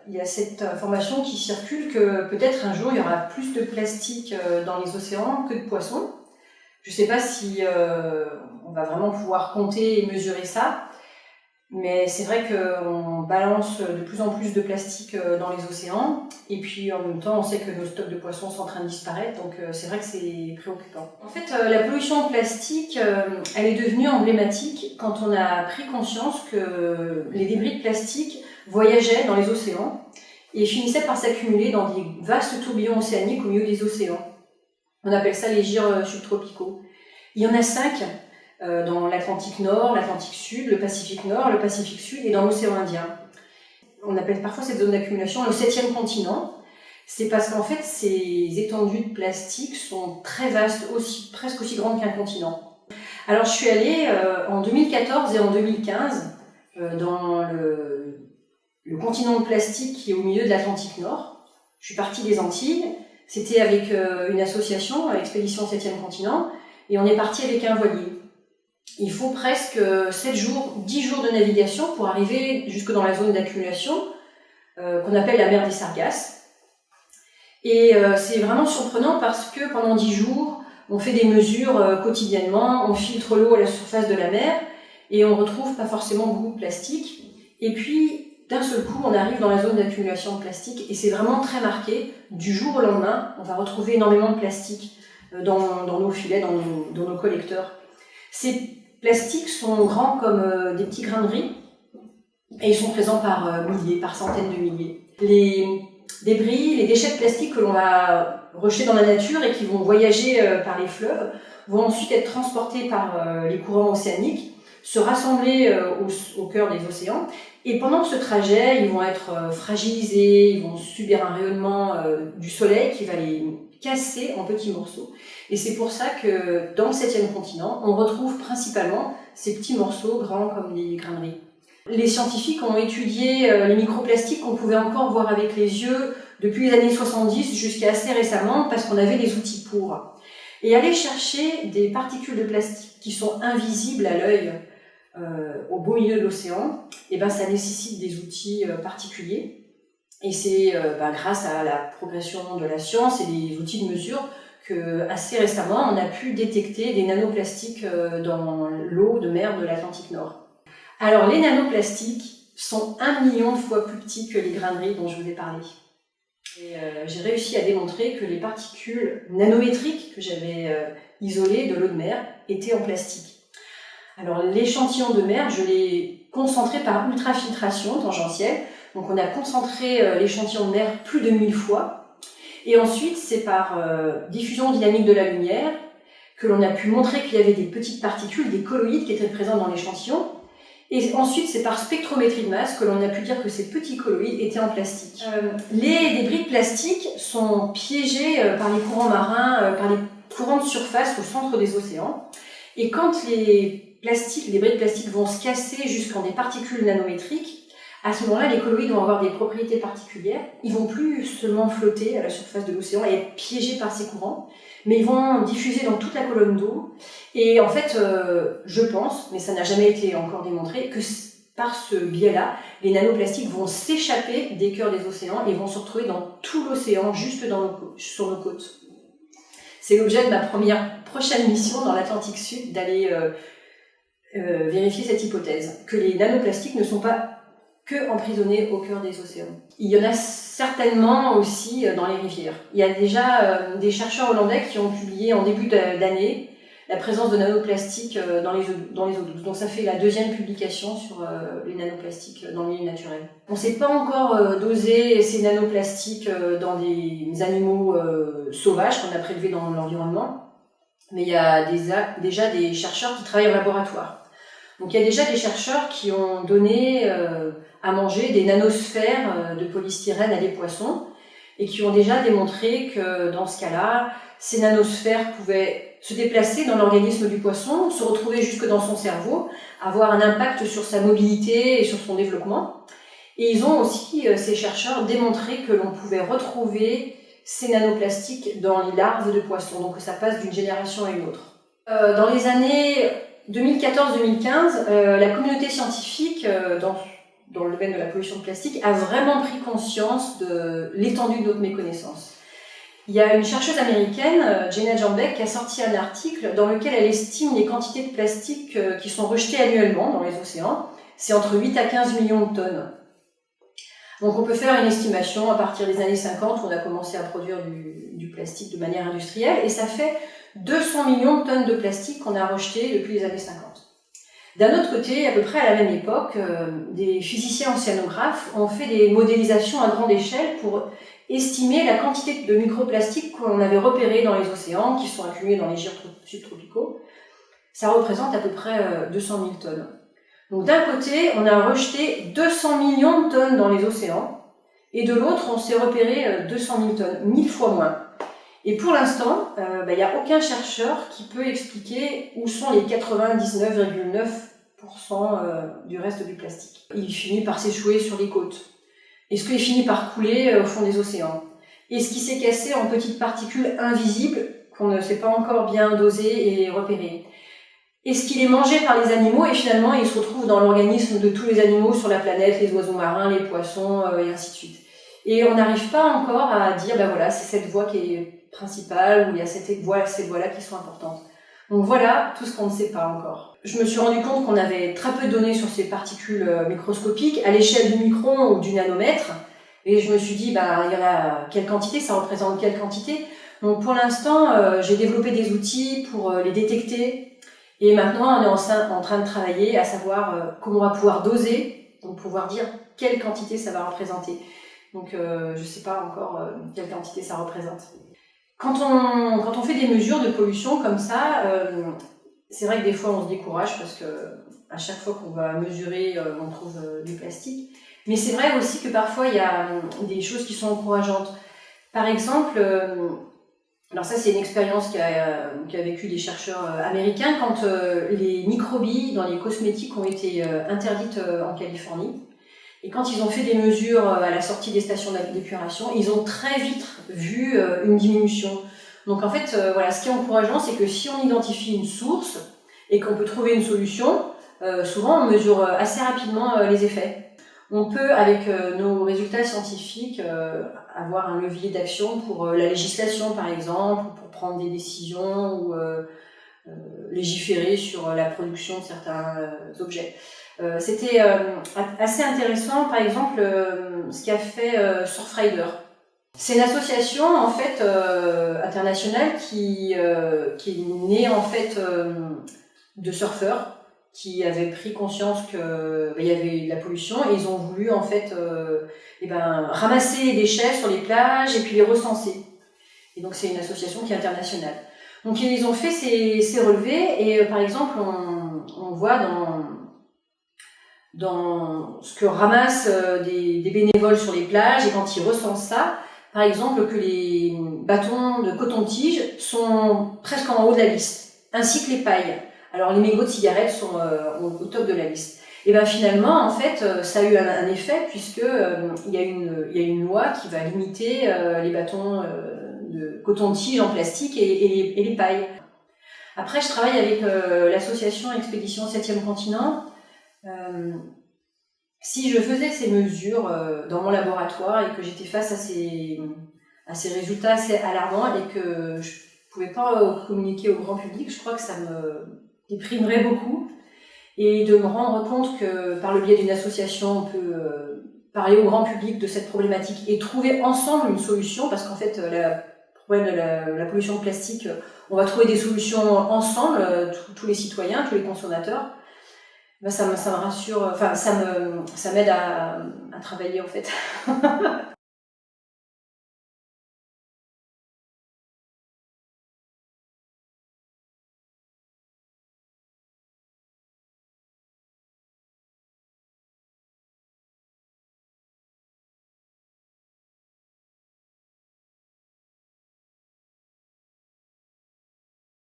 il y a cette information qui circule que peut-être un jour il y aura plus de plastique dans les océans que de poissons. Je ne sais pas si on va vraiment pouvoir compter et mesurer ça, mais c'est vrai qu'on balance de plus en plus de plastique dans les océans, et puis en même temps on sait que nos stocks de poissons sont en train de disparaître, donc c'est vrai que c'est préoccupant. En fait, la pollution plastique, elle est devenue emblématique quand on a pris conscience que les débris de plastique voyageaient dans les océans et finissaient par s'accumuler dans des vastes tourbillons océaniques au milieu des océans. On appelle ça les gyres subtropicaux. Il y en a 5 dans l'Atlantique Nord, l'Atlantique Sud, le Pacifique Nord, le Pacifique Sud et dans l'océan Indien. On appelle parfois cette zone d'accumulation le 7e continent. C'est parce qu'en fait, ces étendues de plastique sont très vastes, presque aussi grandes qu'un continent. Alors je suis allée en 2014 et en 2015 dans le continent de plastique qui est au milieu de l'Atlantique Nord. Je suis partie des Antilles. C'était avec une association, Expédition 7e continent, et on est parti avec un voilier. Il faut presque 10 jours de navigation pour arriver jusque dans la zone d'accumulation, qu'on appelle la mer des Sargasses. Et c'est vraiment surprenant parce que pendant 10 jours, on fait des mesures quotidiennement, on filtre l'eau à la surface de la mer, et on retrouve pas forcément beaucoup de plastique. Et puis, d'un seul coup, on arrive dans la zone d'accumulation de plastique, et c'est vraiment très marqué. Du jour au lendemain, on va retrouver énormément de plastique dans nos filets, dans nos collecteurs. Ces plastiques sont grands comme des petits grains de riz, et ils sont présents par milliers, par centaines de milliers. Les débris, les déchets de plastique que l'on va rejeter dans la nature et qui vont voyager par les fleuves vont ensuite être transportés par les courants océaniques, se rassembler au cœur des océans, et pendant ce trajet, ils vont être fragilisés, ils vont subir un rayonnement du soleil qui va les casser en petits morceaux. Et c'est pour ça que dans le 7e continent, on retrouve principalement ces petits morceaux grands comme des grains de riz. Les scientifiques ont étudié les microplastiques qu'on pouvait encore voir avec les yeux depuis les années 70 jusqu'à assez récemment parce qu'on avait les outils pour. Et aller chercher des particules de plastique qui sont invisibles à l'œil au beau milieu de l'océan, et ben ça nécessite des outils particuliers. Et c'est grâce à la progression de la science et des outils de mesure que assez récemment on a pu détecter des nanoplastiques dans l'eau de mer de l'Atlantique Nord. Alors les nanoplastiques sont 1 million de fois plus petits que les grains de riz dont je vous ai parlé. Et j'ai réussi à démontrer que les particules nanométriques que j'avais isolées de l'eau de mer étaient en plastique. Alors l'échantillon de mer, je l'ai concentré par ultrafiltration tangentielle. Donc on a concentré l'échantillon de mer plus de 1000 fois. Et ensuite, c'est par diffusion dynamique de la lumière que l'on a pu montrer qu'il y avait des petites particules, des colloïdes qui étaient présents dans l'échantillon. Et ensuite, c'est par spectrométrie de masse que l'on a pu dire que ces petits colloïdes étaient en plastique. Les débris de plastique sont piégés par les courants marins, par les courants de surface au centre des océans. Et quand les débris de plastique vont se casser jusqu'en des particules nanométriques, à ce moment-là, les colloïdes vont avoir des propriétés particulières. Ils vont plus seulement flotter à la surface de l'océan et être piégés par ces courants, mais ils vont diffuser dans toute la colonne d'eau. Et en fait, je pense, mais ça n'a jamais été encore démontré, que par ce biais-là, les nanoplastiques vont s'échapper des cœurs des océans et vont se retrouver dans tout l'océan, juste sur nos côtes. C'est l'objet de ma prochaine mission dans l'Atlantique Sud, d'aller vérifier cette hypothèse, que les nanoplastiques ne sont pas que emprisonnés au cœur des océans. Il y en a certainement aussi dans les rivières. Il y a déjà des chercheurs hollandais qui ont publié en début d'année la présence de nanoplastiques dans les eaux douces. Donc ça fait la 2e publication sur les nanoplastiques dans le milieu naturel. On ne sait pas encore doser ces nanoplastiques dans des animaux sauvages qu'on a prélevés dans l'environnement, mais il y a déjà des chercheurs qui travaillent en laboratoire. Donc il y a déjà des chercheurs qui ont donné à manger des nanosphères de polystyrène à des poissons et qui ont déjà démontré que dans ce cas-là, ces nanosphères pouvaient se déplacer dans l'organisme du poisson, se retrouver jusque dans son cerveau, avoir un impact sur sa mobilité et sur son développement. Et ils ont aussi, ces chercheurs, démontré que l'on pouvait retrouver ces nanoplastiques dans les larves de poissons, donc que ça passe d'une génération à une autre. Dans les années 2014-2015, la communauté scientifique, dans le domaine de la pollution de plastique, a vraiment pris conscience de l'étendue de notre méconnaissance. Il y a une chercheuse américaine, Jenna Jambeck, qui a sorti un article dans lequel elle estime les quantités de plastique qui sont rejetées annuellement dans les océans. C'est entre 8 à 15 millions de tonnes. Donc on peut faire une estimation à partir des années 50 où on a commencé à produire du plastique de manière industrielle, et ça fait 200 millions de tonnes de plastique qu'on a rejeté depuis les années 50. D'un autre côté, à peu près à la même époque, des physiciens océanographes ont fait des modélisations à grande échelle pour estimer la quantité de microplastiques qu'on avait repérés dans les océans, qui sont accumulés dans les gyres subtropicaux. Ça représente à peu près 200 000 tonnes. Donc d'un côté, on a rejeté 200 millions de tonnes dans les océans, et de l'autre, on s'est repéré 200 000 tonnes, 1000 fois moins. Et pour l'instant, il n'y a aucun chercheur qui peut expliquer où sont les 99,9% du reste du plastique. Il finit par s'échouer sur les côtes. Est-ce qu'il finit par couler au fond des océans? Est-ce qu'il s'est cassé en petites particules invisibles qu'on ne sait pas encore bien doser et repérer? Est-ce qu'il est mangé par les animaux et finalement il se retrouve dans l'organisme de tous les animaux sur la planète, les oiseaux marins, les poissons et ainsi de suite? Et on n'arrive pas encore à dire, ben voilà, c'est cette voie qui est principale, ou il y a ces voies-là qui sont importantes. Donc voilà tout ce qu'on ne sait pas encore. Je me suis rendu compte qu'on avait très peu de données sur ces particules microscopiques à l'échelle du micron ou du nanomètre, et je me suis dit, il y en a quelle quantité, ça représente quelle quantité. Donc pour l'instant, j'ai développé des outils pour les détecter, et maintenant on est en train de travailler à savoir comment on va pouvoir doser, donc pouvoir dire quelle quantité ça va représenter. Donc je ne sais pas encore quelle quantité ça représente. Quand on fait des mesures de pollution comme ça, c'est vrai que des fois on se décourage parce que à chaque fois qu'on va mesurer, on trouve du plastique. Mais c'est vrai aussi que parfois il y a des choses qui sont encourageantes. Par exemple, alors ça c'est une expérience qu'a vécu des chercheurs américains quand les microbilles dans les cosmétiques ont été interdites en Californie. Et quand ils ont fait des mesures à la sortie des stations d'épuration, ils ont très vite vu une diminution. Donc en fait, voilà, ce qui est encourageant, c'est que si on identifie une source et qu'on peut trouver une solution, souvent on mesure assez rapidement les effets. On peut, avec nos résultats scientifiques, avoir un levier d'action pour la législation, par exemple, pour prendre des décisions ou légiférer sur la production de certains objets. C'était assez intéressant, par exemple, ce qu'a fait Surfrider. C'est une association en fait internationale qui est née en fait de surfeurs qui avaient pris conscience que il y avait de la pollution et ils ont voulu en fait ramasser les déchets sur les plages et puis les recenser. Et donc c'est une association qui est internationale. Donc ils ont fait ces relevés et par exemple on voit dans ce que ramassent des bénévoles sur les plages et quand ils recensent ça, par exemple que les bâtons de coton-tige sont presque en haut de la liste, ainsi que les pailles. Alors les mégots de cigarettes sont au top de la liste. Et bien finalement, en fait, ça a eu un effet puisque il y a une loi qui va limiter les bâtons de coton-tige en plastique et les pailles. Après, je travaille avec l'association Expédition 7e Continent. Si je faisais ces mesures dans mon laboratoire et que j'étais face à ces résultats assez alarmants et que je pouvais pas communiquer au grand public, je crois que ça me déprimerait beaucoup. Et de me rendre compte que par le biais d'une association, on peut parler au grand public de cette problématique et trouver ensemble une solution, parce qu'en fait, le problème de la pollution de plastique, on va trouver des solutions ensemble, tous les citoyens, tous les consommateurs. Ben ça me rassure, enfin ça m'aide à travailler en fait.